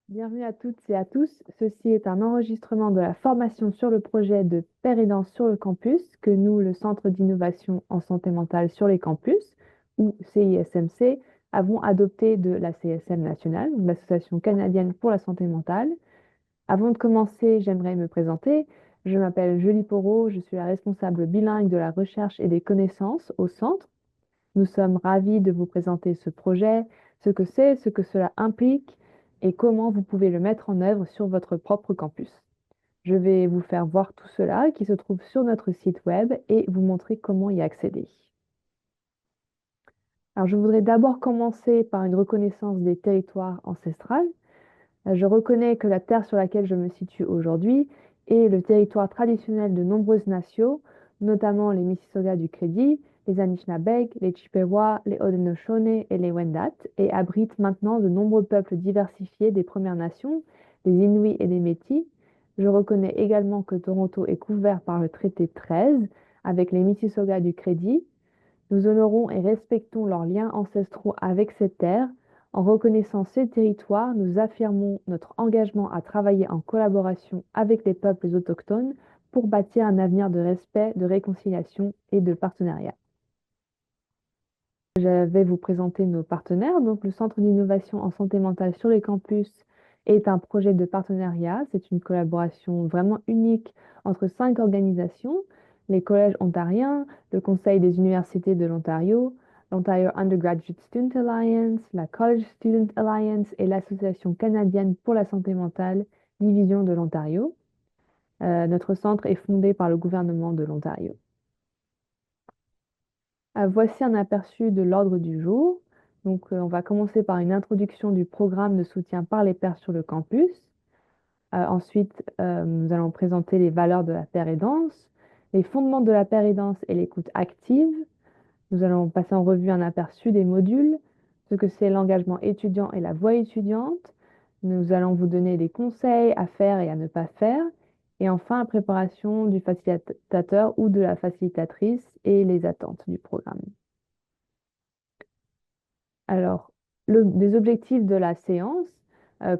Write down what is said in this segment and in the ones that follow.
Bienvenue à toutes et à tous. Ceci est un enregistrement de la formation sur le projet de Pérédance sur le campus que nous, le Centre d'innovation en santé mentale sur les campus, ou CISMC, avons adopté de la CSM nationale, donc l'Association canadienne pour la santé mentale. Avant de commencer, j'aimerais me présenter. Je m'appelle Julie Porot, je suis la responsable bilingue de la recherche et des connaissances au centre. Nous sommes ravis de vous présenter ce projet, ce que c'est, ce que cela implique et comment vous pouvez le mettre en œuvre sur votre propre campus. Je vais vous faire voir tout cela qui se trouve sur notre site web et vous montrer comment y accéder. Alors, je voudrais d'abord commencer par une reconnaissance des territoires ancestrales. Je reconnais que la terre sur laquelle je me situe aujourd'hui est le territoire traditionnel de nombreuses nations, notamment les Mississauga du Crédit, les Anishinabeg, les Chippewa, les Haudenosaunee et les Wendat, et abrite maintenant de nombreux peuples diversifiés des Premières Nations, des Inuits et des Métis. Je reconnais également que Toronto est couvert par le traité 13 avec les Mississauga du Crédit. Nous honorons et respectons leurs liens ancestraux avec cette terre. En reconnaissant ces territoires, nous affirmons notre engagement à travailler en collaboration avec les peuples autochtones pour bâtir un avenir de respect, de réconciliation et de partenariat. Je vais vous présenter nos partenaires. Donc, le Centre d'innovation en santé mentale sur les campus est un projet de partenariat. C'est une collaboration vraiment unique entre 5 organisations, les collèges ontariens, le Conseil des universités de l'Ontario, l'Ontario Undergraduate Student Alliance, la College Student Alliance et l'Association canadienne pour la santé mentale, division de l'Ontario. Notre centre est fondé par le gouvernement de l'Ontario. Voici un aperçu de l'ordre du jour. Donc, on va commencer par une introduction du programme de soutien par les pairs sur le campus. Ensuite, nous allons présenter les valeurs de la paire et danse, les fondements de la paire et danse et l'écoute active. Nous allons passer en revue un aperçu des modules, ce que c'est l'engagement étudiant et la voix étudiante. Nous allons vous donner des conseils à faire et à ne pas faire. Et enfin, la préparation du facilitateur ou de la facilitatrice et les attentes du programme. Alors, des objectifs de la séance,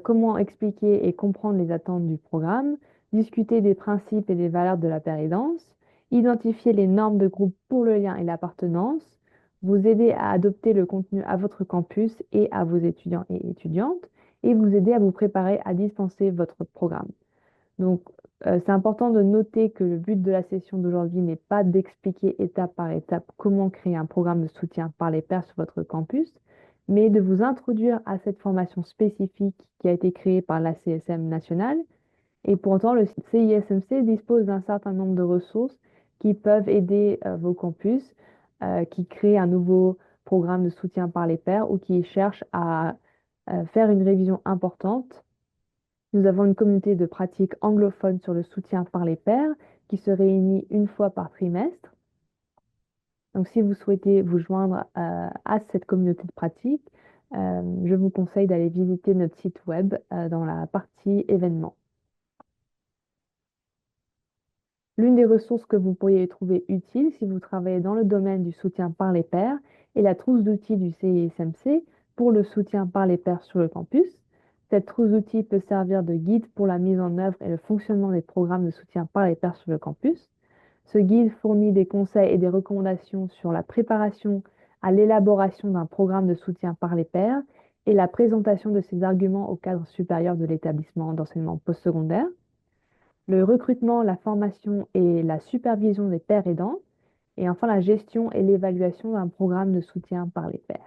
comment expliquer et comprendre les attentes du programme, discuter des principes et des valeurs de la péridance, identifier les normes de groupe pour le lien et l'appartenance, vous aider à adopter le contenu à votre campus et à vos étudiants et étudiantes, et vous aider à vous préparer à dispenser votre programme. Donc, c'est important de noter que le but de la session d'aujourd'hui n'est pas d'expliquer étape par étape comment créer un programme de soutien par les pairs sur votre campus, mais de vous introduire à cette formation spécifique qui a été créée par la CSM nationale. Et pourtant, le CISMC dispose d'un certain nombre de ressources qui peuvent aider vos campus, qui créent un nouveau programme de soutien par les pairs ou qui cherchent à faire une révision importante. Nous avons une communauté de pratique anglophone sur le soutien par les pairs qui se réunit une fois par trimestre. Donc, si vous souhaitez vous joindre à cette communauté de pratique, je vous conseille d'aller visiter notre site web dans la partie événements. L'une des ressources que vous pourriez trouver utile si vous travaillez dans le domaine du soutien par les pairs est la trousse d'outils du CISMC pour le soutien par les pairs sur le campus. Cette trousse d'outils peut servir de guide pour la mise en œuvre et le fonctionnement des programmes de soutien par les pairs sur le campus. Ce guide fournit des conseils et des recommandations sur la préparation à l'élaboration d'un programme de soutien par les pairs et la présentation de ces arguments au cadre supérieur de l'établissement d'enseignement postsecondaire, le recrutement, la formation et la supervision des pairs aidants, et enfin la gestion et l'évaluation d'un programme de soutien par les pairs.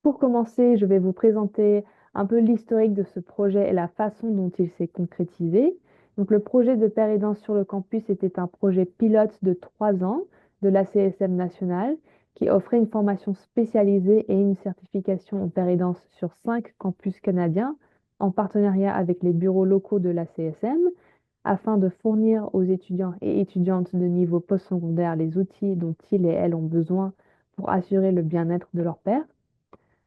Pour commencer, je vais vous présenter un peu l'historique de ce projet et la façon dont il s'est concrétisé. Donc, le projet de Pairs aidants sur le campus était un projet pilote de 3 ans de la CSM nationale qui offrait une formation spécialisée et une certification en Pairs aidants sur 5 campus canadiens en partenariat avec les bureaux locaux de la CSM afin de fournir aux étudiants et étudiantes de niveau postsecondaire les outils dont ils et elles ont besoin pour assurer le bien-être de leurs pairs.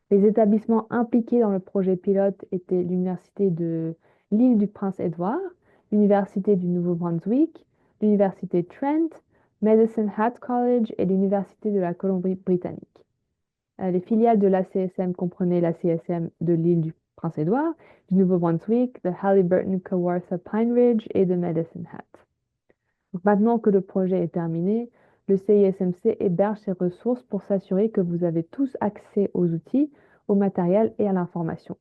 Les établissements impliqués dans le projet pilote étaient l'Université de l'île du Prince-Édouard, l'Université du Nouveau-Brunswick, l'Université Trent, Medicine Hat College et l'Université de la Colombie-Britannique. Les filiales de l'ACSM comprenaient l'ACSM de l'île du Prince-Édouard, du Nouveau-Brunswick, de Halliburton, Kawartha, Pine Ridge et de Medicine Hat. Donc maintenant que le projet est terminé, le CISMC héberge ses ressources pour s'assurer que vous avez tous accès aux outils, au matériel et à l'information.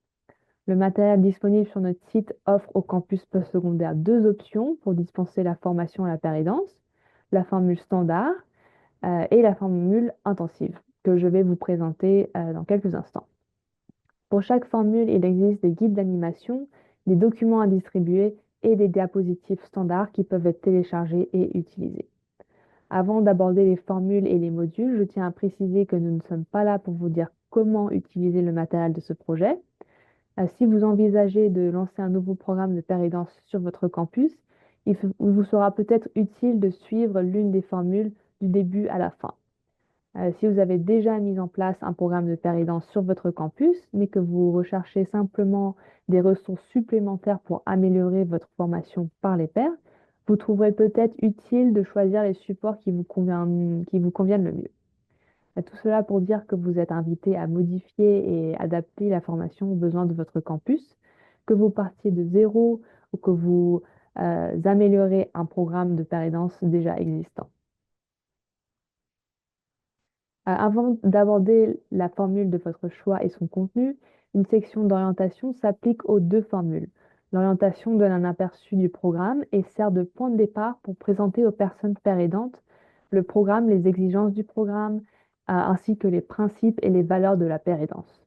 Le matériel disponible sur notre site offre au campus postsecondaire deux options pour dispenser la formation à la péridance, la formule standard et la formule intensive, que je vais vous présenter dans quelques instants. Pour chaque formule, il existe des guides d'animation, des documents à distribuer et des diapositives standards qui peuvent être téléchargés et utilisés. Avant d'aborder les formules et les modules, je tiens à préciser que nous ne sommes pas là pour vous dire comment utiliser le matériel de ce projet. Si vous envisagez de lancer un nouveau programme de péridance sur votre campus, il vous sera peut-être utile de suivre l'une des formules du début à la fin. Si vous avez déjà mis en place un programme de péridance sur votre campus, mais que vous recherchez simplement des ressources supplémentaires pour améliorer votre formation par les pairs, vous trouverez peut-être utile de choisir les supports qui vous conviennent le mieux. Tout cela pour dire que vous êtes invité à modifier et adapter la formation aux besoins de votre campus, que vous partiez de zéro ou que vous améliorez un programme de péridance déjà existant. Avant d'aborder la formule de votre choix et son contenu, une section d'orientation s'applique aux deux formules. L'orientation donne un aperçu du programme et sert de point de départ pour présenter aux personnes péridantes le programme, les exigences du programme, ainsi que les principes et les valeurs de la péridance.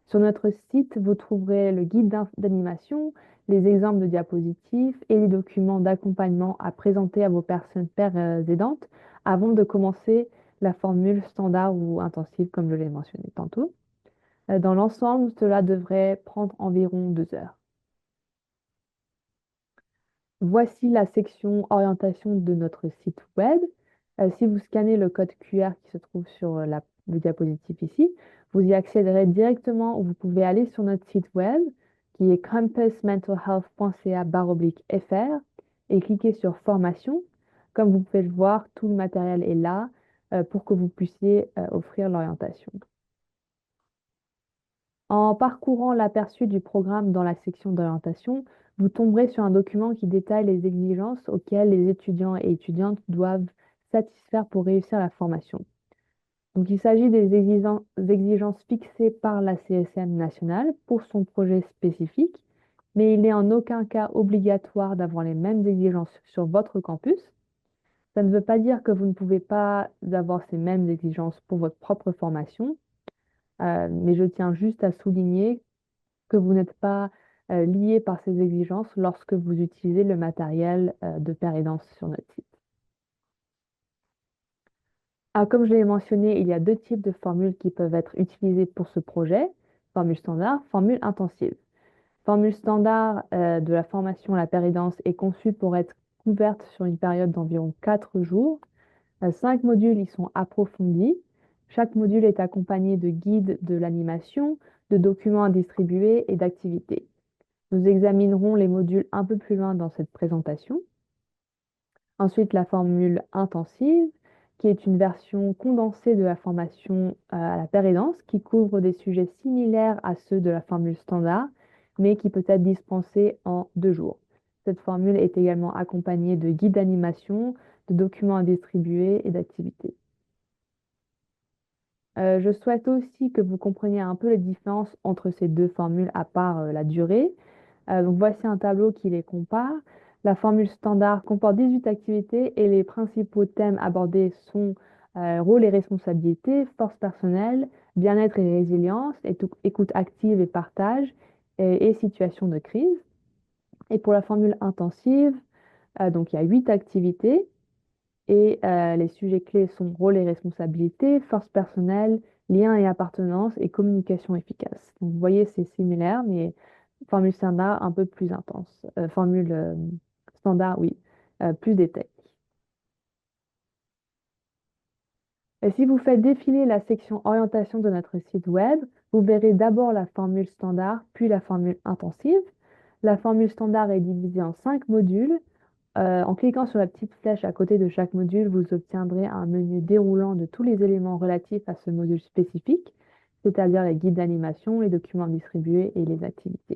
Sur notre site, vous trouverez le guide d'animation, les exemples de diapositives et les documents d'accompagnement à présenter à vos personnes aidantes avant de commencer la formule standard ou intensive, comme je l'ai mentionné tantôt. Dans l'ensemble, cela devrait prendre environ 2 heures. Voici la section orientation de notre site web. Si vous scannez le code QR qui se trouve sur le diapositive ici, vous y accéderez directement ou vous pouvez aller sur notre site web qui est campusmentalhealth.ca/fr et cliquer sur formation. Comme vous pouvez le voir, tout le matériel est là pour que vous puissiez offrir l'orientation. En parcourant l'aperçu du programme dans la section d'orientation, vous tomberez sur un document qui détaille les exigences auxquelles les étudiants et étudiantes doivent satisfaire pour réussir la formation. Donc, il s'agit des exigences fixées par la CSM nationale pour son projet spécifique, mais il n'est en aucun cas obligatoire d'avoir les mêmes exigences sur votre campus. Ça ne veut pas dire que vous ne pouvez pas avoir ces mêmes exigences pour votre propre formation, mais je tiens juste à souligner que vous n'êtes pas lié par ces exigences lorsque vous utilisez le matériel de péridance sur notre site. Comme je l'ai mentionné, il y a deux types de formules qui peuvent être utilisées pour ce projet, formule standard, formule intensive. Formule standard de la formation à la péridance est conçue pour être couverte sur une période d'environ 4 jours. 5 modules y sont approfondis. Chaque module est accompagné de guides de l'animation, de documents à distribuer et d'activités. Nous examinerons les modules un peu plus loin dans cette présentation. Ensuite, la formule intensive, qui est une version condensée de la formation à la péridance, qui couvre des sujets similaires à ceux de la formule standard, mais qui peut être dispensée en 2 jours. Cette formule est également accompagnée de guides d'animation, de documents à distribuer et d'activités. Je souhaite aussi que vous compreniez un peu les différences entre ces deux formules à part la durée. Donc voici un tableau qui les compare. La formule standard comporte 18 activités et les principaux thèmes abordés sont rôle et responsabilité, force personnelle, bien-être et résilience, écoute active et partage et situation de crise. Et pour la formule intensive, donc il y a 8 activités et les sujets clés sont rôle et responsabilité, force personnelle, lien et appartenance et communication efficace. Donc vous voyez, c'est similaire, mais formule standard un peu plus intense. Formule standard, oui, plus détaillée. Et si vous faites défiler la section orientation de notre site web, vous verrez d'abord la formule standard, puis la formule intensive. La formule standard est divisée en 5 modules. En cliquant sur la petite flèche à côté de chaque module, vous obtiendrez un menu déroulant de tous les éléments relatifs à ce module spécifique. c'est-à-dire les guides d'animation, les documents distribués et les activités.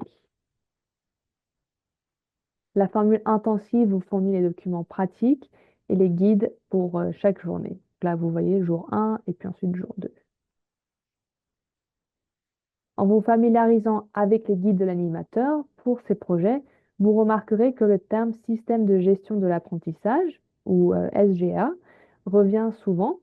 La formule intensive vous fournit les documents pratiques et les guides pour chaque journée. Là, vous voyez jour 1 et puis ensuite jour 2. En vous familiarisant avec les guides de l'animateur pour ces projets, vous remarquerez que le terme système de gestion de l'apprentissage, ou SGA, revient souvent.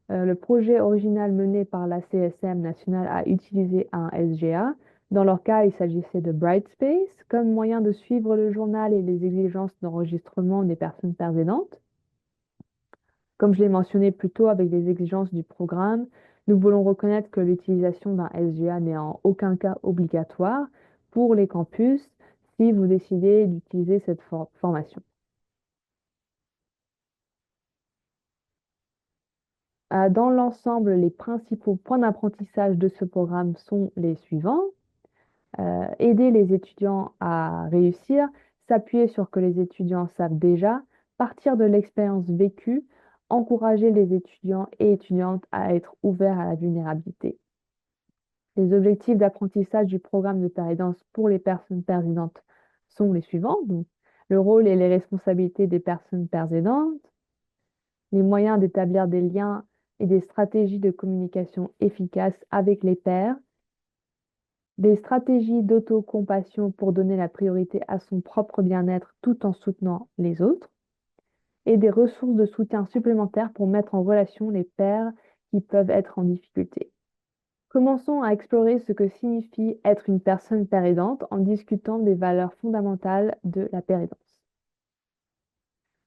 Le projet original mené par la CSM nationale a utilisé un SGA. Dans leur cas, il s'agissait de Brightspace comme moyen de suivre le journal et les exigences d'enregistrement des personnes pères aidantes. Comme je l'ai mentionné plus tôt avec les exigences du programme, nous voulons reconnaître que l'utilisation d'un SGA n'est en aucun cas obligatoire pour les campus si vous décidez d'utiliser cette formation. Dans l'ensemble, les principaux points d'apprentissage de ce programme sont les suivants. Aider les étudiants à réussir, s'appuyer sur ce que les étudiants savent déjà, partir de l'expérience vécue, encourager les étudiants et étudiantes à être ouverts à la vulnérabilité. Les objectifs d'apprentissage du programme de pérédance pour les personnes pères aidantes sont les suivants. Donc, le rôle et les responsabilités des personnes pères aidantes, les moyens d'établir des liens et des stratégies de communication efficaces avec les pairs, des stratégies d'autocompassion pour donner la priorité à son propre bien-être tout en soutenant les autres, et des ressources de soutien supplémentaires pour mettre en relation les pairs qui peuvent être en difficulté. Commençons à explorer ce que signifie être une personne père aidante en discutant des valeurs fondamentales de la père aidance.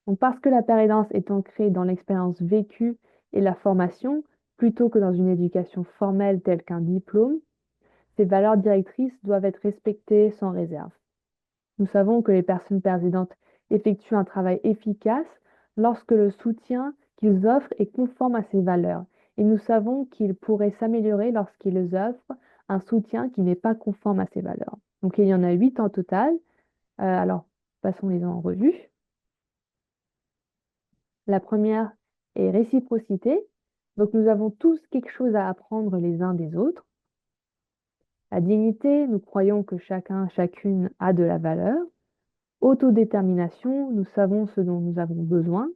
Donc, parce que la père aidance est ancrée dans l'expérience vécue et la formation, plutôt que dans une éducation formelle telle qu'un diplôme, ces valeurs directrices doivent être respectées sans réserve. Nous savons que les personnes pères aidantes effectuent un travail efficace lorsque le soutien qu'ils offrent est conforme à ces valeurs. Et nous savons qu'ils pourraient s'améliorer lorsqu'ils offrent un soutien qui n'est pas conforme à ces valeurs. Donc il y en a 8 en total. Alors, passons-les en revue. La première est réciprocité. Donc nous avons tous quelque chose à apprendre les uns des autres. La dignité, nous croyons que chacun, chacune a de la valeur. Autodétermination, nous savons ce dont nous avons besoin.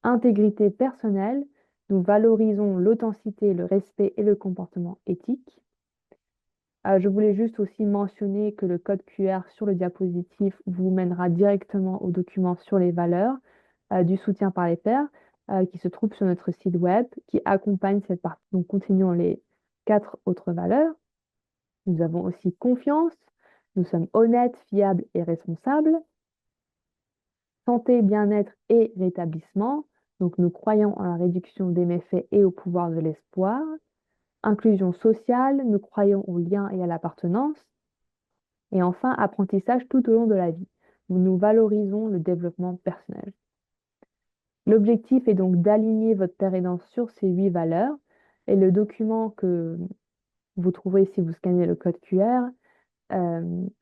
Intégrité personnelle, nous valorisons l'authenticité, le respect et le comportement éthique. Je voulais juste aussi mentionner que le code QR sur le diapositive vous mènera directement au document sur les valeurs du soutien par les pairs qui se trouve sur notre site web qui accompagne cette partie. Donc, continuons les 4 autres valeurs. Nous avons aussi confiance. Nous sommes honnêtes, fiables et responsables. Santé, bien-être et rétablissement. Donc, nous croyons en la réduction des méfaits et au pouvoir de l'espoir. Inclusion sociale, nous croyons au lien et à l'appartenance. Et enfin, apprentissage tout au long de la vie. Nous valorisons le développement personnel. L'objectif est donc d'aligner votre père aidant sur ces 8 valeurs. Et le document que vous trouverez si vous scannez le code QR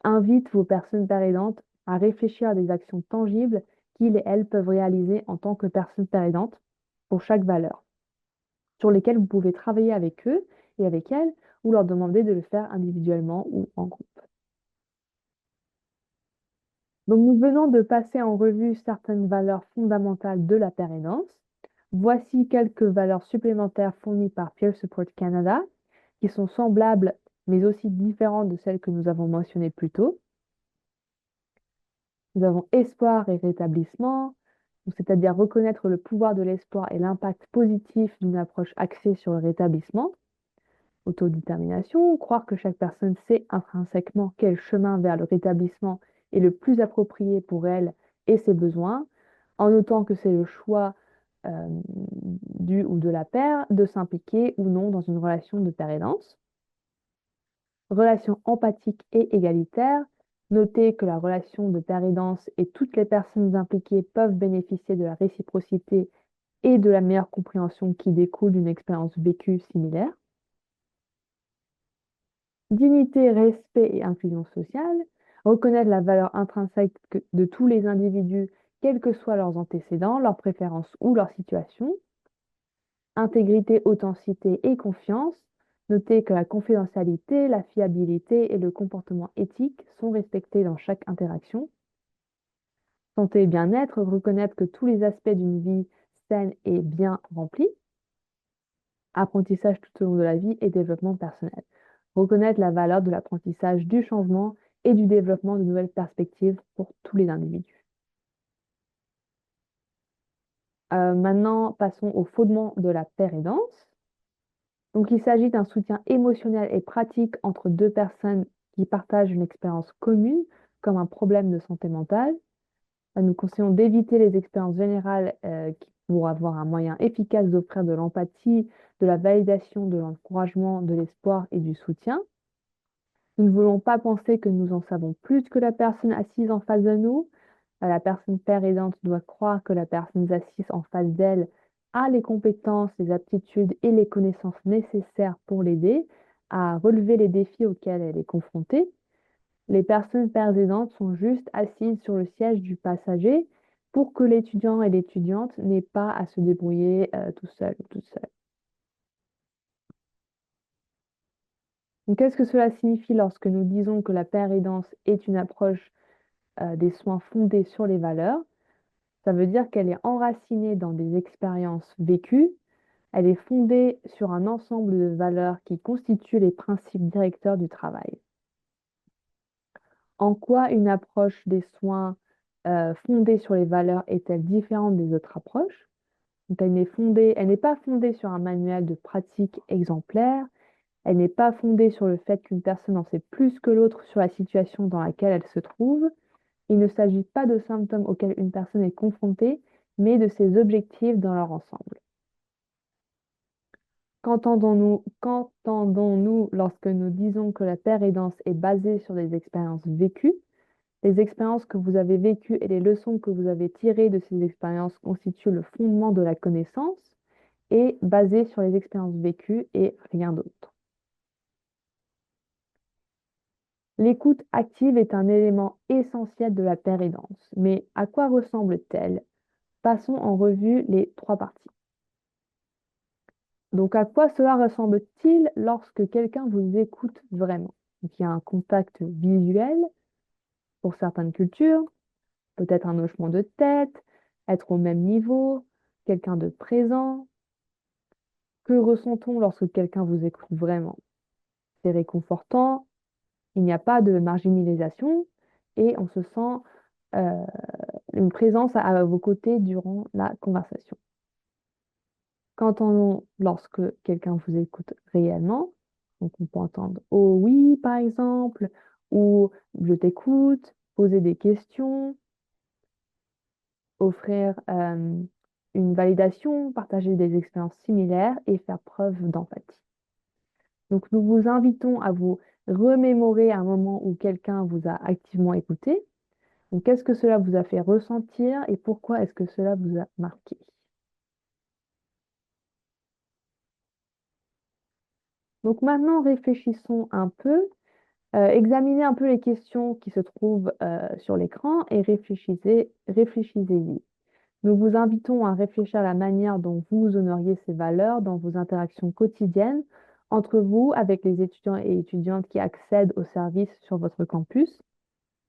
invite vos personnes père aidantes à réfléchir à des actions tangibles qu'ils et elles peuvent réaliser en tant que personnes père aidantes pour chaque valeur, sur lesquelles vous pouvez travailler avec eux et avec elles ou leur demander de le faire individuellement ou en groupe. Donc, nous venons de passer en revue certaines valeurs fondamentales de la père aidance. Voici quelques valeurs supplémentaires fournies par Peer Support Canada, qui sont semblables mais aussi différentes de celles que nous avons mentionnées plus tôt. Nous avons espoir et rétablissement, c'est-à-dire reconnaître le pouvoir de l'espoir et l'impact positif d'une approche axée sur le rétablissement. Autodétermination, croire que chaque personne sait intrinsèquement quel chemin vers le rétablissement est le plus approprié pour elle et ses besoins, en notant que c'est le choix du ou de la paire de s'impliquer ou non dans une relation de père aidance. Relation empathique et égalitaire, notez que la relation de père aidance et toutes les personnes impliquées peuvent bénéficier de la réciprocité et de la meilleure compréhension qui découle d'une expérience vécue similaire. Dignité, respect et inclusion sociale, reconnaître la valeur intrinsèque de tous les individus, quels que soient leurs antécédents, leurs préférences ou leur situation. Intégrité, authenticité et confiance, Notez que la confidentialité, la fiabilité et le comportement éthique sont respectés dans chaque interaction. Santé et bien-être, reconnaître que tous les aspects d'une vie saine et bien remplie. Apprentissage tout au long de la vie et développement personnel. Reconnaître la valeur de l'apprentissage, du changement et du développement de nouvelles perspectives pour tous les individus. Maintenant, passons au fondement de la paire aidance. Donc, il s'agit d'un soutien émotionnel et pratique entre deux personnes qui partagent une expérience commune, comme un problème de santé mentale. Nous conseillons d'éviter les expériences générales pour avoir un moyen efficace d'offrir de l'empathie, de la validation, de l'encouragement, de l'espoir et du soutien. Nous ne voulons pas penser que nous en savons plus que la personne assise en face de nous. La personne paire aidante doit croire que la personne assise en face d'elle a les compétences, les aptitudes et les connaissances nécessaires pour l'aider à relever les défis auxquels elle est confrontée. Les personnes paires aidantes sont juste assises sur le siège du passager pour que l'étudiant et l'étudiante n'aient pas à se débrouiller tout seul ou toute seule. Donc, qu'est-ce que cela signifie lorsque nous disons que la paire aidance est une approche des soins fondés sur les valeurs? Ça veut dire qu'elle est enracinée dans des expériences vécues. Elle est fondée sur un ensemble de valeurs qui constituent les principes directeurs du travail. En quoi une approche des soins fondée sur les valeurs est-elle différente des autres approches? Donc, elle n'est pas fondée sur un manuel de pratique exemplaire. Elle n'est pas fondée sur le fait qu'une personne en sait plus que l'autre sur la situation dans laquelle elle se trouve. Il ne s'agit pas de symptômes auxquels une personne est confrontée, mais de ses objectifs dans leur ensemble. Qu'entendons-nous lorsque nous disons que la paire aidance est basée sur des expériences vécues? Les expériences que vous avez vécues et les leçons que vous avez tirées de ces expériences constituent le fondement de la connaissance et basées sur les expériences vécues et rien d'autre. L'écoute active est un élément essentiel de la paire aidance, mais à quoi ressemble-t-elle? Passons en revue les trois parties. Donc, à quoi cela ressemble-t-il lorsque quelqu'un vous écoute vraiment? Donc, il y a un contact visuel pour certaines cultures, peut-être un hochement de tête, être au même niveau, quelqu'un de présent. Que ressent-on lorsque quelqu'un vous écoute vraiment? C'est réconfortant, il n'y a pas de marginalisation et on se sent euh, une présence à vos côtés durant la conversation. Qu'entendons lorsque quelqu'un vous écoute réellement? Donc, on peut entendre oh oui, par exemple, ou je t'écoute, poser des questions, offrir une validation, partager des expériences similaires et faire preuve d'empathie. Donc, nous vous invitons à vous remémorer un moment où quelqu'un vous a activement écouté. Donc, qu'est-ce que cela vous a fait ressentir et pourquoi est-ce que cela vous a marqué? Donc, maintenant, réfléchissons un peu. Examinez un peu les questions qui se trouvent sur l'écran et réfléchissez-y. Nous vous invitons à réfléchir à la manière dont vous honoriez ces valeurs dans vos interactions quotidiennes entre vous avec les étudiants et étudiantes qui accèdent aux services sur votre campus.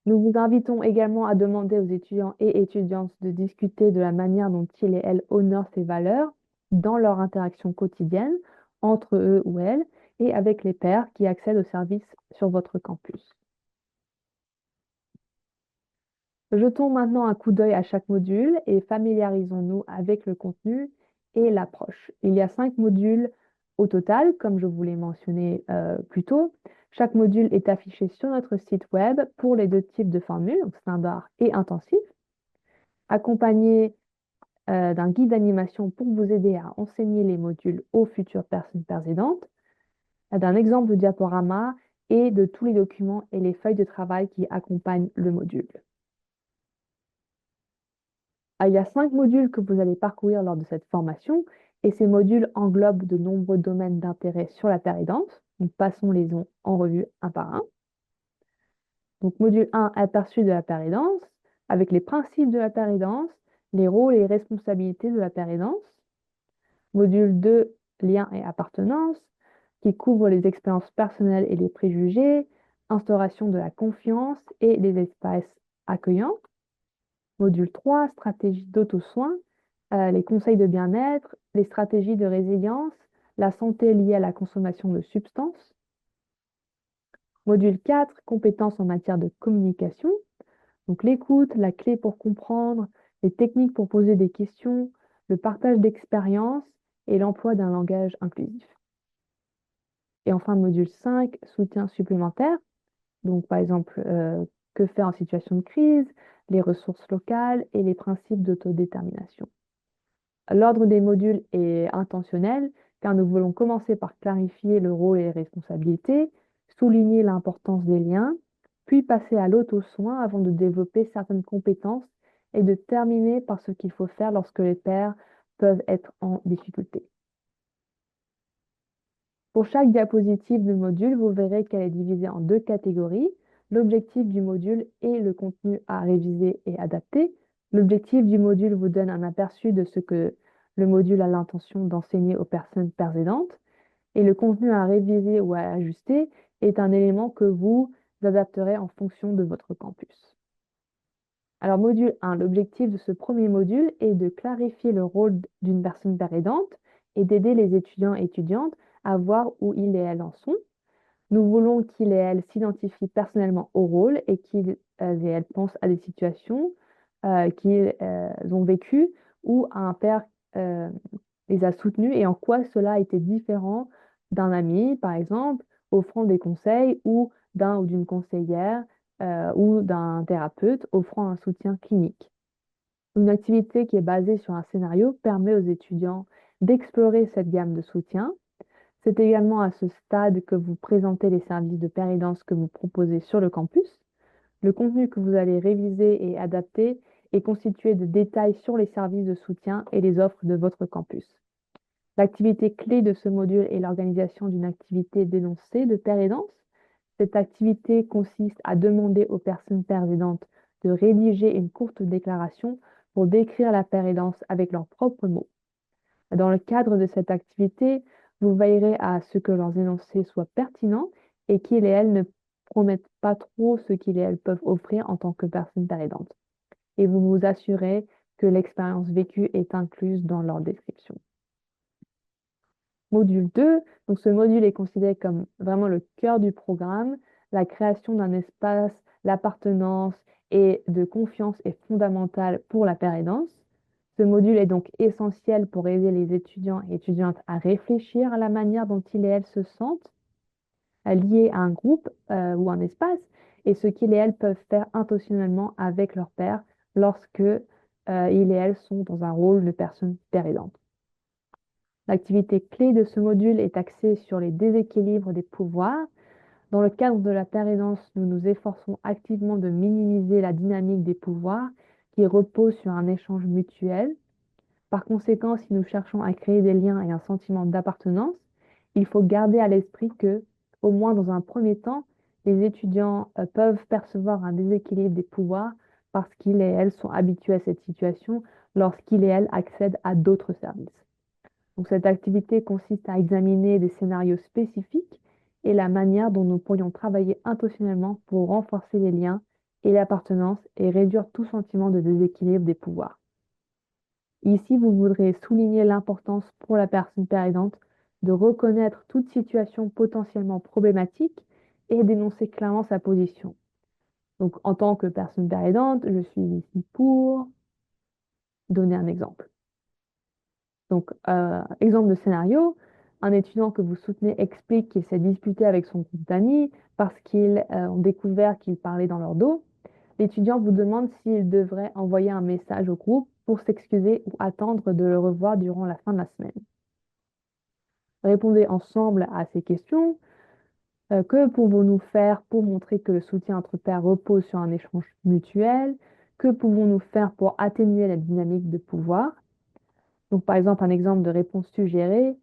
Nous vous invitons également à demander aux étudiants et étudiantes de discuter de la manière dont ils et elles honorent ces valeurs dans leur interaction quotidienne entre eux ou elles et avec les pairs qui accèdent aux services sur votre campus. Jetons maintenant un coup d'œil à chaque module et familiarisons-nous avec le contenu et l'approche. Il y a 5 modules au total, comme je vous l'ai mentionné plus tôt. Chaque module est affiché sur notre site web pour les deux types de formules, donc standard et intensif, accompagné d'un guide d'animation pour vous aider à enseigner les modules aux futures personnes précédentes, d'un exemple de diaporama et de tous les documents et les feuilles de travail qui accompagnent le module. Il y a 5 modules que vous allez parcourir lors de cette formation et ces modules englobent de nombreux domaines d'intérêt sur la péridance. Donc, passons-les en revue un par un. Donc, module 1, aperçu de la péridance, avec les principes de la péridance, les rôles et responsabilités de la péridance. Module 2, liens et appartenance, qui couvre les expériences personnelles et les préjugés, instauration de la confiance et les espaces accueillants. Module 3, stratégie d'auto-soin, les conseils de bien-être, les stratégies de résilience, la santé liée à la consommation de substances. Module 4, compétences en matière de communication. Donc l'écoute, la clé pour comprendre, les techniques pour poser des questions, le partage d'expériences et l'emploi d'un langage inclusif. Et enfin, module 5, soutien supplémentaire. Donc par exemple, que faire en situation de crise, les ressources locales et les principes d'autodétermination. L'ordre des modules est intentionnel car nous voulons commencer par clarifier le rôle et les responsabilités, souligner l'importance des liens, puis passer à l'auto-soin avant de développer certaines compétences et de terminer par ce qu'il faut faire lorsque les pairs peuvent être en difficulté. Pour chaque diapositive du module, vous verrez qu'elle est divisée en deux catégories, l'objectif du module et le contenu à réviser et adapter. L'objectif du module vous donne un aperçu de ce que le module a l'intention d'enseigner aux personnes pairs aidantes et le contenu à réviser ou à ajuster est un élément que vous adapterez en fonction de votre campus. Alors, module 1, l'objectif de ce premier module est de clarifier le rôle d'une personne père aidante et d'aider les étudiants et étudiantes à voir où ils et elles en sont. Nous voulons qu'ils et elles s'identifient personnellement au rôle et qu'ils et elles pensent à des situations qu'ils ont vécues où un père euh, les a soutenus et en quoi cela a été différent d'un ami, par exemple, offrant des conseils ou d'un ou d'une conseillère ou d'un thérapeute offrant un soutien clinique. Une activité qui est basée sur un scénario permet aux étudiants d'explorer cette gamme de soutien. C'est également à ce stade que vous présentez les services de péridance que vous proposez sur le campus. Le contenu que vous allez réviser et adapter est constitué de détails sur les services de soutien et les offres de votre campus. L'activité clé de ce module est l'organisation d'une activité d'énoncé de père aidance. Cette activité consiste à demander aux personnes pères aidantes de rédiger une courte déclaration pour décrire la père aidance avec leurs propres mots. Dans le cadre de cette activité, vous veillerez à ce que leurs énoncés soient pertinents et qu'ils et elles ne promettent pas trop ce qu'ils et elles peuvent offrir en tant que personnes père aidantes. Et vous vous assurez que l'expérience vécue est incluse dans leur description. Module 2, donc ce module est considéré comme vraiment le cœur du programme. La création d'un espace, l'appartenance et de confiance est fondamentale pour la pérédance. Ce module est donc essentiel pour aider les étudiants et étudiantes à réfléchir à la manière dont ils et elles se sentent liés à un groupe ou un espace et ce qu'ils et elles peuvent faire intentionnellement avec leur père lorsque ils et elles sont dans un rôle de personne pérédante. L'activité clé de ce module est axée sur les déséquilibres des pouvoirs. Dans le cadre de la pérédance, nous nous efforçons activement de minimiser la dynamique des pouvoirs qui repose sur un échange mutuel. Par conséquent, si nous cherchons à créer des liens et un sentiment d'appartenance, il faut garder à l'esprit que, au moins dans un premier temps, les étudiants peuvent percevoir un déséquilibre des pouvoirs parce qu'ils et elles sont habitués à cette situation lorsqu'ils et elles accèdent à d'autres services. Donc, cette activité consiste à examiner des scénarios spécifiques et la manière dont nous pourrions travailler intentionnellement pour renforcer les liens et l'appartenance et réduire tout sentiment de déséquilibre des pouvoirs. Ici, vous voudrez souligner l'importance pour la personne péridante de reconnaître toute situation potentiellement problématique et d'énoncer clairement sa position. Donc, en tant que personne péridante, je suis ici pour donner un exemple. Donc, exemple de scénario, un étudiant que vous soutenez explique qu'il s'est disputé avec son groupe d'amis parce qu'ils ont découvert qu'il parlait dans leur dos. L'étudiant vous demande s'il devrait envoyer un message au groupe pour s'excuser ou attendre de le revoir durant la fin de la semaine. Répondez ensemble à ces questions. Que pouvons-nous faire pour montrer que le soutien entre pairs repose sur un échange mutuel? Que pouvons-nous faire pour atténuer la dynamique de pouvoir? Donc, par exemple, un exemple de réponse suggérée.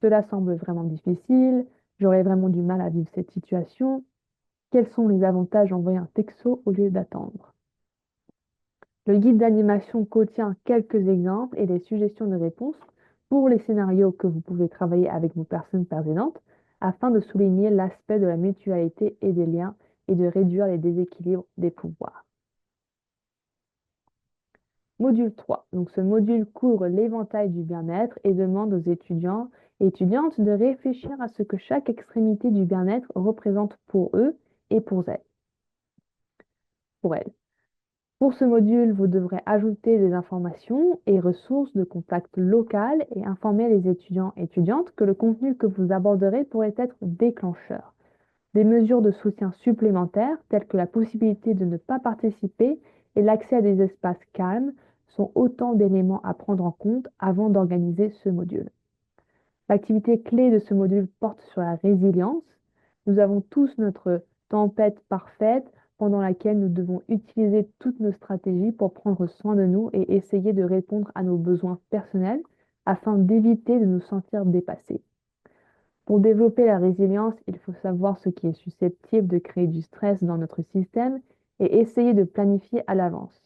Cela semble vraiment difficile. J'aurais vraiment du mal à vivre cette situation. Quels sont les avantages d'envoyer un texto au lieu d'attendre? Le guide d'animation contient quelques exemples et des suggestions de réponses pour les scénarios que vous pouvez travailler avec vos personnes pairs aidantes. afin de souligner l'aspect de la mutualité et des liens et de réduire les déséquilibres des pouvoirs. Module 3. Donc, ce module couvre l'éventail du bien-être et demande aux étudiants et étudiantes de réfléchir à ce que chaque extrémité du bien-être représente pour eux et pour elles. Pour ce module, vous devrez ajouter des informations et ressources de contact local et informer les étudiants et étudiantes que le contenu que vous aborderez pourrait être déclencheur. Des mesures de soutien supplémentaires, telles que la possibilité de ne pas participer et l'accès à des espaces calmes, sont autant d'éléments à prendre en compte avant d'organiser ce module. L'activité clé de ce module porte sur la résilience. Nous avons tous notre tempête parfaite pendant laquelle nous devons utiliser toutes nos stratégies pour prendre soin de nous et essayer de répondre à nos besoins personnels afin d'éviter de nous sentir dépassés. Pour développer la résilience, il faut savoir ce qui est susceptible de créer du stress dans notre système et essayer de planifier à l'avance.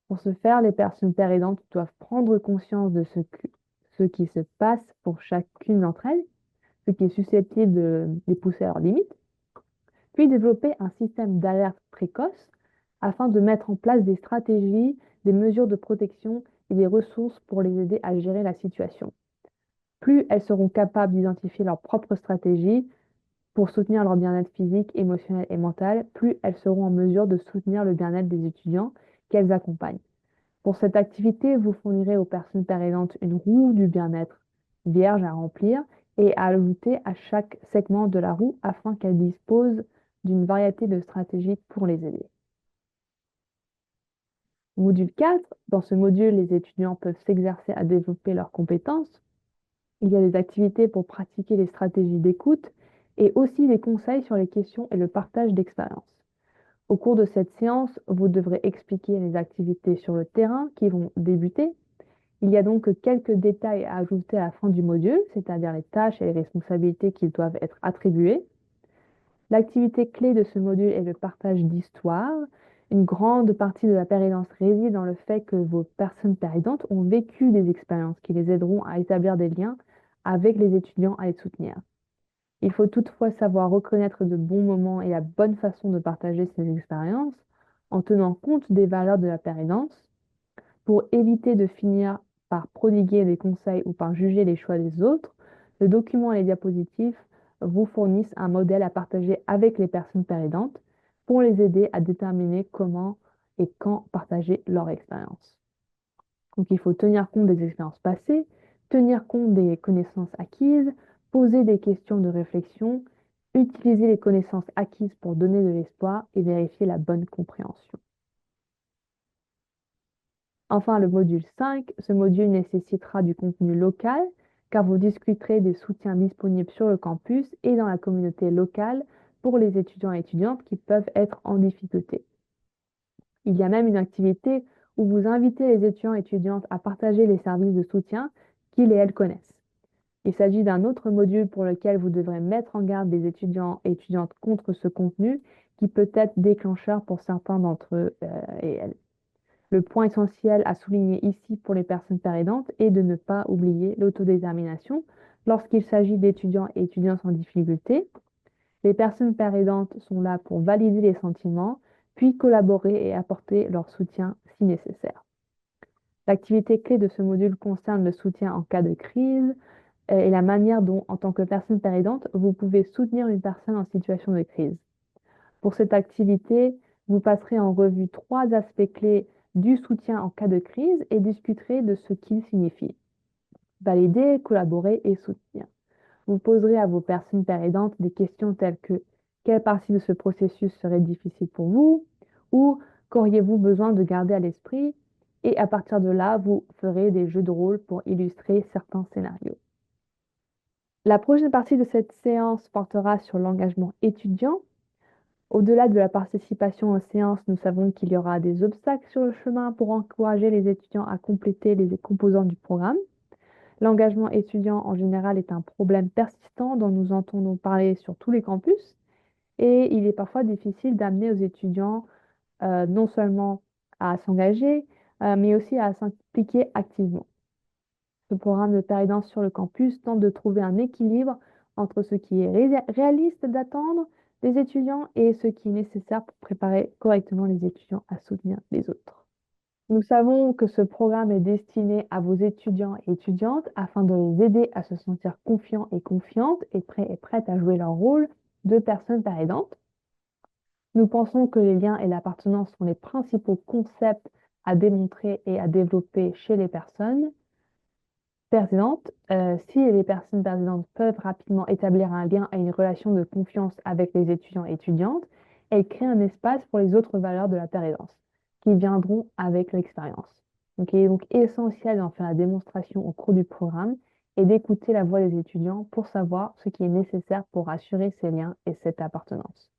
Pour ce faire, les personnes pères aidantes doivent prendre conscience de ce qui se passe pour chacune d'entre elles, ce qui est susceptible de les pousser à leurs limites, puis développer un système d'alerte précoce afin de mettre en place des stratégies, des mesures de protection et des ressources pour les aider à gérer la situation. Plus elles seront capables d'identifier leurs propres stratégies pour soutenir leur bien-être physique, émotionnel et mental, plus elles seront en mesure de soutenir le bien-être des étudiants qu'elles accompagnent. Pour cette activité, vous fournirez aux personnes pères aidantes une roue du bien-être vierge à remplir et à ajouter à chaque segment de la roue afin qu'elle dispose d'une variété de stratégies pour les aider. Module 4. Dans ce module, les étudiants peuvent s'exercer à développer leurs compétences. Il y a des activités pour pratiquer les stratégies d'écoute et aussi des conseils sur les questions et le partage d'expériences. Au cours de cette séance, vous devrez expliquer les activités sur le terrain qui vont débuter. Il y a donc quelques détails à ajouter à la fin du module, c'est-à-dire les tâches et les responsabilités qui doivent être attribuées. L'activité clé de ce module est le partage d'histoires. Une grande partie de la péridance réside dans le fait que vos personnes péridantes ont vécu des expériences qui les aideront à établir des liens avec les étudiants à les soutenir. Il faut toutefois savoir reconnaître de bons moments et la bonne façon de partager ces expériences en tenant compte des valeurs de la péridance pour éviter de finir par prodiguer des conseils ou par juger les choix des autres. Le document et les diapositives vous fournissent un modèle à partager avec les personnes péridantes pour les aider à déterminer comment et quand partager leur expérience. Donc, il faut tenir compte des expériences passées, tenir compte des connaissances acquises, poser des questions de réflexion, utiliser les connaissances acquises pour donner de l'espoir et vérifier la bonne compréhension. Enfin, le module 5, ce module nécessitera du contenu local car vous discuterez des soutiens disponibles sur le campus et dans la communauté locale pour les étudiants et étudiantes qui peuvent être en difficulté. Il y a même une activité où vous invitez les étudiants et étudiantes à partager les services de soutien qu'ils et elles connaissent. Il s'agit d'un autre module pour lequel vous devrez mettre en garde les étudiants et étudiantes contre ce contenu qui peut être déclencheur pour certains d'entre eux et elles. Le point essentiel à souligner ici pour les personnes pères aidantes est de ne pas oublier l'autodétermination lorsqu'il s'agit d'étudiants et étudiantes en difficulté. Les personnes pères aidantes sont là pour valider les sentiments, puis collaborer et apporter leur soutien si nécessaire. L'activité clé de ce module concerne le soutien en cas de crise et la manière dont, en tant que personne père aidante, vous pouvez soutenir une personne en situation de crise. Pour cette activité, vous passerez en revue 3 aspects clés du soutien en cas de crise et discuterez de ce qu'il signifie. Valider, collaborer et soutenir. Vous poserez à vos personnes pères aidantes des questions telles que quelle partie de ce processus serait difficile pour vous ou qu'auriez-vous besoin de garder à l'esprit et à partir de là, vous ferez des jeux de rôle pour illustrer certains scénarios. La prochaine partie de cette séance portera sur l'engagement étudiant. Au-delà de la participation aux séances, nous savons qu'il y aura des obstacles sur le chemin pour encourager les étudiants à compléter les composants du programme. L'engagement étudiant en général est un problème persistant dont nous entendons parler sur tous les campus et il est parfois difficile d'amener aux étudiants non seulement à s'engager, mais aussi à s'impliquer activement. Ce programme de péridance sur le campus tente de trouver un équilibre entre ce qui est réaliste d'attendre des étudiants et ce qui est nécessaire pour préparer correctement les étudiants à soutenir les autres. Nous savons que ce programme est destiné à vos étudiants et étudiantes afin de les aider à se sentir confiants et confiantes et prêts et prêtes à jouer leur rôle de personnes aidantes. Nous pensons que les liens et l'appartenance sont les principaux concepts à démontrer et à développer chez les personnes pertinentes. Si les personnes pertinentes peuvent rapidement établir un lien et une relation de confiance avec les étudiants et étudiantes, elles créent un espace pour les autres valeurs de la pérédance qui viendront avec l'expérience. Donc, il est donc essentiel d'en faire la démonstration au cours du programme et d'écouter la voix des étudiants pour savoir ce qui est nécessaire pour assurer ces liens et cette appartenance.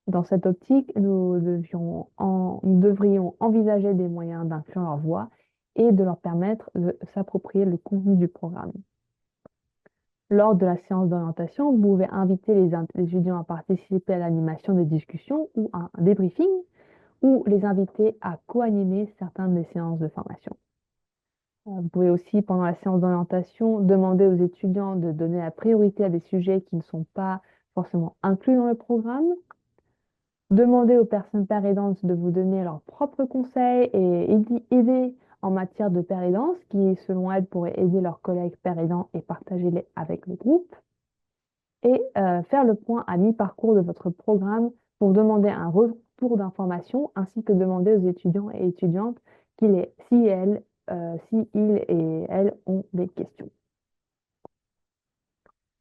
Dans cette optique, nous devrions envisager des moyens d'inclure leur voix et de leur permettre de s'approprier le contenu du programme. Lors de la séance d'orientation, vous pouvez inviter les étudiants à participer à l'animation des discussions ou à un débriefing, ou les inviter à co-animer certaines des séances de formation. Vous pouvez aussi, pendant la séance d'orientation, demander aux étudiants de donner la priorité à des sujets qui ne sont pas forcément inclus dans le programme. Demandez aux personnes pérédantes de vous donner leurs propres conseils et idées en matière de pérédance qui, selon elles, pourraient aider leurs collègues pérédants et partager-les avec le groupe. Et faire le point à mi-parcours de votre programme pour demander un retour d'information ainsi que demander aux étudiants et étudiantes si ils et elles ont des questions.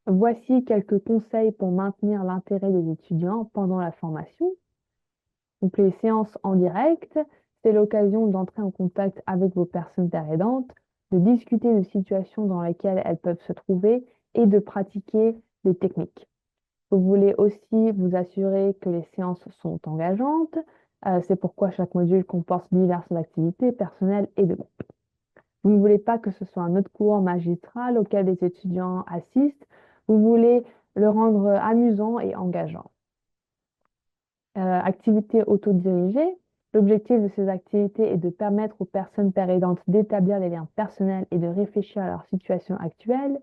Voici quelques conseils pour maintenir l'intérêt des étudiants pendant la formation. Donc, les séances en direct, c'est l'occasion d'entrer en contact avec vos personnes aidantes, de discuter de situations dans lesquelles elles peuvent se trouver et de pratiquer des techniques. Vous voulez aussi vous assurer que les séances sont engageantes. C'est pourquoi chaque module comporte diverses activités personnelles et de groupe. Vous ne voulez pas que ce soit un autre cours magistral auquel les étudiants assistent. Vous voulez le rendre amusant et engageant. Activités autodirigées. L'objectif de ces activités est de permettre aux personnes aidantes d'établir des liens personnels et de réfléchir à leur situation actuelle.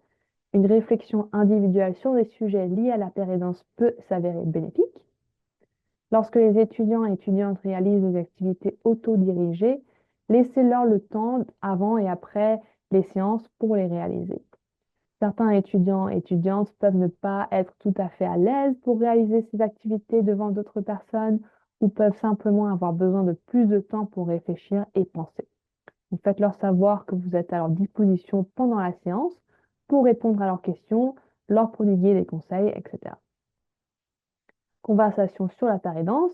Une réflexion individuelle sur des sujets liés à la pérédance peut s'avérer bénéfique. Lorsque les étudiants et étudiantes réalisent des activités autodirigées, laissez-leur le temps avant et après les séances pour les réaliser. Certains étudiants et étudiantes peuvent ne pas être tout à fait à l'aise pour réaliser ces activités devant d'autres personnes ou peuvent simplement avoir besoin de plus de temps pour réfléchir et penser. Donc, faites-leur savoir que vous êtes à leur disposition pendant la séance pour répondre à leurs questions, leur prodiguer des conseils, etc. Conversation sur la pérédance.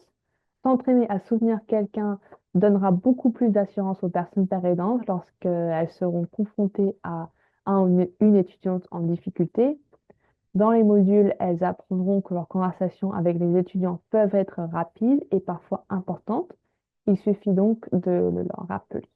S'entraîner à soutenir quelqu'un donnera beaucoup plus d'assurance aux personnes aidantes lorsqu'elles seront confrontées à une étudiante en difficulté. Dans les modules, elles apprendront que leurs conversations avec les étudiants peuvent être rapides et parfois importantes. Il suffit donc de le leur rappeler.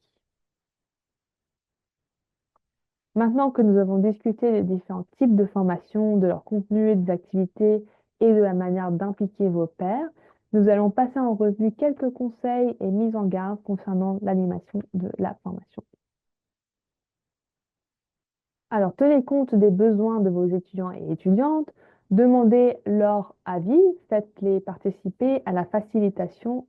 Maintenant que nous avons discuté des différents types de formations, de leur contenu, des activités et de la manière d'impliquer vos pairs, nous allons passer en revue quelques conseils et mises en garde concernant l'animation de la formation. Alors, tenez compte des besoins de vos étudiants et étudiantes, demandez leur avis, faites-les participer à la facilitation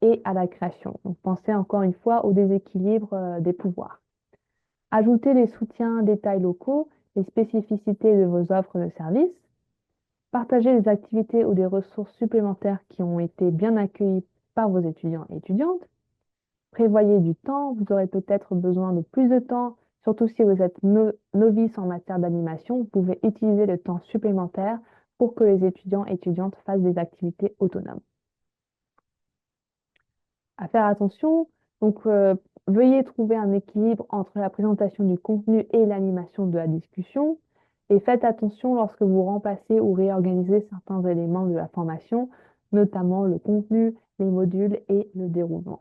et à la création. Donc, pensez encore une fois au déséquilibre des pouvoirs. Ajoutez les soutiens détails locaux, les spécificités de vos offres de services. Partagez des activités ou des ressources supplémentaires qui ont été bien accueillies par vos étudiants et étudiantes. Prévoyez du temps, vous aurez peut-être besoin de plus de temps, surtout si vous êtes novice en matière d'animation, vous pouvez utiliser le temps supplémentaire pour que les étudiants et étudiantes fassent des activités autonomes. À faire attention, donc veuillez trouver un équilibre entre la présentation du contenu et l'animation de la discussion. Et faites attention lorsque vous remplacez ou réorganisez certains éléments de la formation, notamment le contenu, les modules et le déroulement.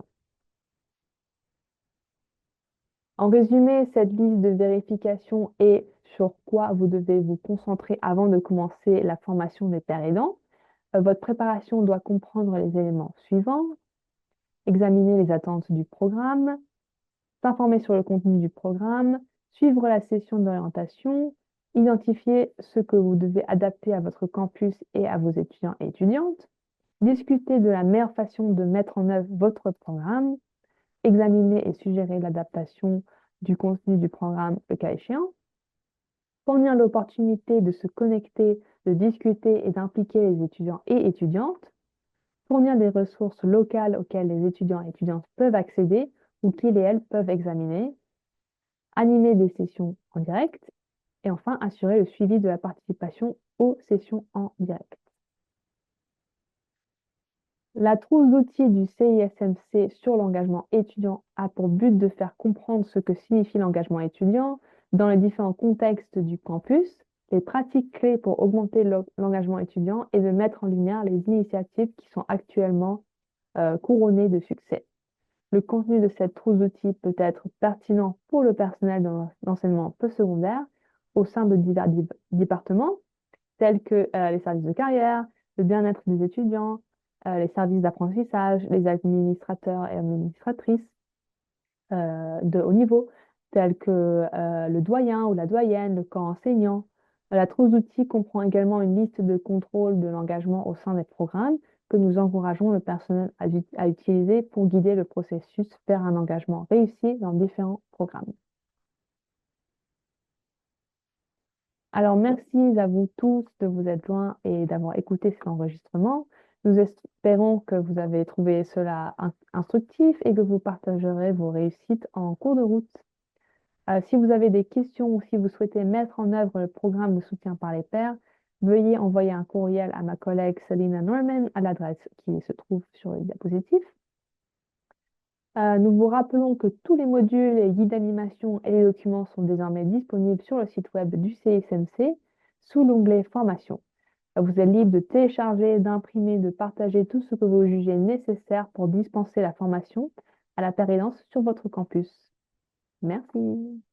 En résumé, cette liste de vérification est sur quoi vous devez vous concentrer avant de commencer la formation des pairs aidants. Votre préparation doit comprendre les éléments suivants: examiner les attentes du programme, s'informer sur le contenu du programme, suivre la session d'orientation, Identifiez ce que vous devez adapter à votre campus et à vos étudiants et étudiantes. Discutez de la meilleure façon de mettre en œuvre votre programme. Examinez et suggérez l'adaptation du contenu du programme le cas échéant. Fournir l'opportunité de se connecter, de discuter et d'impliquer les étudiants et étudiantes. Fournir des ressources locales auxquelles les étudiants et étudiantes peuvent accéder ou qu'ils et elles peuvent examiner. Animer des sessions en direct. Et enfin, assurer le suivi de la participation aux sessions en direct. La trousse d'outils du CISMC sur l'engagement étudiant a pour but de faire comprendre ce que signifie l'engagement étudiant dans les différents contextes du campus, les pratiques clés pour augmenter l'engagement étudiant et de mettre en lumière les initiatives qui sont actuellement couronnées de succès. Le contenu de cette trousse d'outils peut être pertinent pour le personnel d'enseignement postsecondaire au sein de divers départements, tels que les services de carrière, le bien-être des étudiants, les services d'apprentissage, les administrateurs et administratrices de haut niveau, tels que le doyen ou la doyenne, le corps enseignant. La trousse d'outils comprend également une liste de contrôle de l'engagement au sein des programmes que nous encourageons le personnel à utiliser pour guider le processus vers un engagement réussi dans différents programmes. Alors, merci à vous tous de vous être joints et d'avoir écouté cet enregistrement. Nous espérons que vous avez trouvé cela instructif et que vous partagerez vos réussites en cours de route. Si vous avez des questions ou si vous souhaitez mettre en œuvre le programme de soutien par les pairs, veuillez envoyer un courriel à ma collègue Selina Norman à l'adresse qui se trouve sur le diapositive. Nous vous rappelons que tous les modules, les guides d'animation et les documents sont désormais disponibles sur le site web du CSMC sous l'onglet Formation. Vous êtes libre de télécharger, d'imprimer, de partager tout ce que vous jugez nécessaire pour dispenser la formation à la pérédance sur votre campus. Merci.